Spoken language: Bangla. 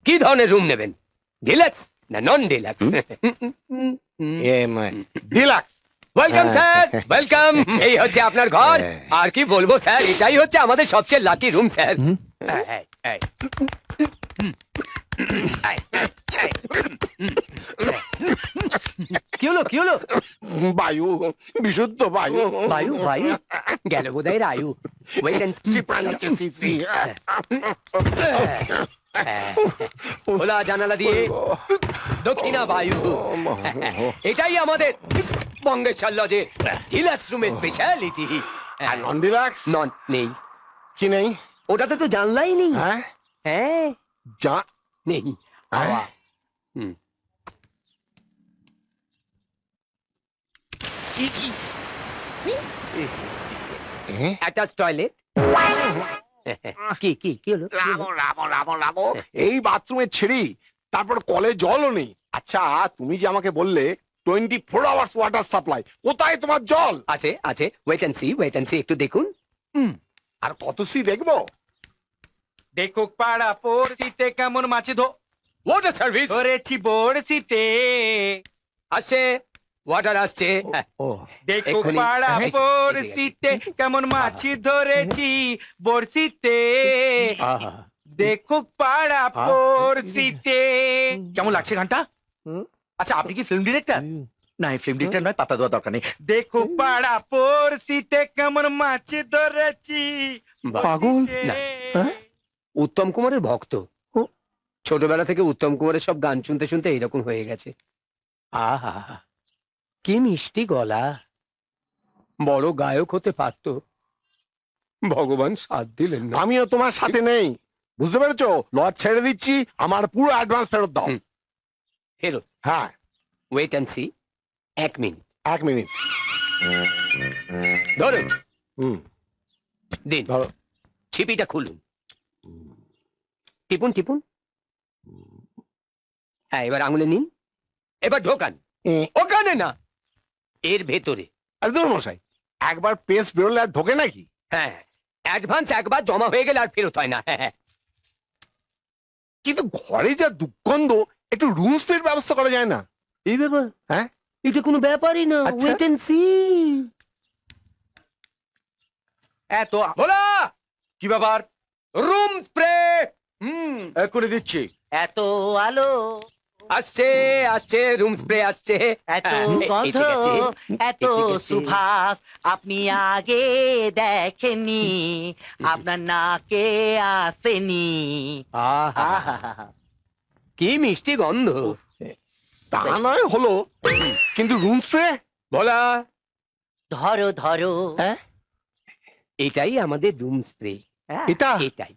কি ধরনের রুম নেবেন, ডিলাক্স না non deluxe? Deluxe. Welcome sir, welcome. এই হচ্ছে আপনার ঘর। আর কি বলবো স্যার, এটাই হচ্ছে আমাদের সবচেয়ে লাকি রুম স্যার। কি হলো, কি হলো? বায়ু, বিশুদ্ধ বায়ু। বায়ু, বায়ু গেল বোধহয় রায়ু। Wait and C. খোলা জানালা দিয়ে দক্ষিণা বায়ু। এটাই আমাদের বঙ্গেশ্বর লজে ডিলাক্স রুমের স্পেশালিটি। আর নন ডিলাক্স নন নেই, কি নেই? ওটাতে তো জানলাই নেই। হ্যাঁ, হ্যাঁ যা নেই। হাওয়া। Attach toilet. কি কি কি হলো? রামো রামো রামো রামো, এই বাথরুমে ছেড়ি, তারপর কলে জলও নেই। আচ্ছা, তুমি যে আমাকে বললে 24 আওয়ার্স ওয়াটার সাপ্লাই, কোথায় তোমার জল? আছে আছে, wait and see, wait and see, একটু দেখুন। আর কত সি দেখবো? দেখুক পাড়া পড়শিতে কেমন মাছি ওয়াটার সার্ভিস ধরেছি বড়শিতে। আসছে, ওয়াটার আসছে। দেখুক এক্ষুনি। পাড়া হ্যাঁ, পড়শিতে কেমন মাছি ধরেছি বড়শিতে। আহা। দেখুক পাড়া আহ। পড়শিতে। কেমন লাগছে গানটা? আচ্ছা, আপনি কি ফিল্ম ডিরেক্টর? না, ফিল্ম ডিরেক্টর নয়, পাতা দেওয়া দরকার নেই। দেখুক পাড়া পড়শিতে কেমন মাছি ধরেছি পাগল না, হ্যাঁ? উত্তম কুমারের ভক্ত। ছোটবেলা থেকে উত্তম কুমারের সব গান শুনতে শুনতে এরকম হয়ে গেছে। আহা, কি মিষ্টি গলা, বড় গায়ক হতে পারত, ভগবান সাথ দিলেন না। আমিও তোমার সাথে নেই, বুঝতে পেরেছো? লজ ছেড়ে দিচ্ছি, আমার পুরো অ্যাডভান্স ফেরত দাও। ফেরত? হ্যাঁ, wait and see, 1 minute 1 minute. ধরুন, দিন, ধরো। ছিপিটা খুলুন, টিপুন টিপুন। হ্যাঁ, এবার আঙুলে নিন, এবার ঢোকান। ওখানে না, এর ভেতরে। আরে দূর মশাই, একবার পেস বেরোলে আর ঢোকে নাকি? হ্যাঁ, অ্যাডভান্স একবার জমা হয়ে গেলে আর ফেরত হয় না। হ্যাঁ, কিন্তু ঘরে যা দুর্গন্ধ, একটু রুম স্প্রের ব্যবস্থা করা যায় না? এই ব্যাপার? হ্যাঁ, এটা কোনো ব্যাপারই না। আচ্ছা। Wait and see. এত বলা কি ব্যাপার? Room spray. করে দিচ্ছি। এত আলো, আসছে আসছে, রুম স্প্রে আসছে। এত হ্যাঁ, গন্ধ, এসে গেছে, এত এসে গেছে। সুভাষ আপনি আগে দেখেননি, আপনার নাকে আসেনি। আহা, আহা, কি মিষ্টি গন্ধ। তা নয় হলো, কিন্তু রুম স্প্রে? বলা, ধরো ধরো, হ্যাঁ, এটাই আমাদের রুম স্প্রে। এটা? এটাই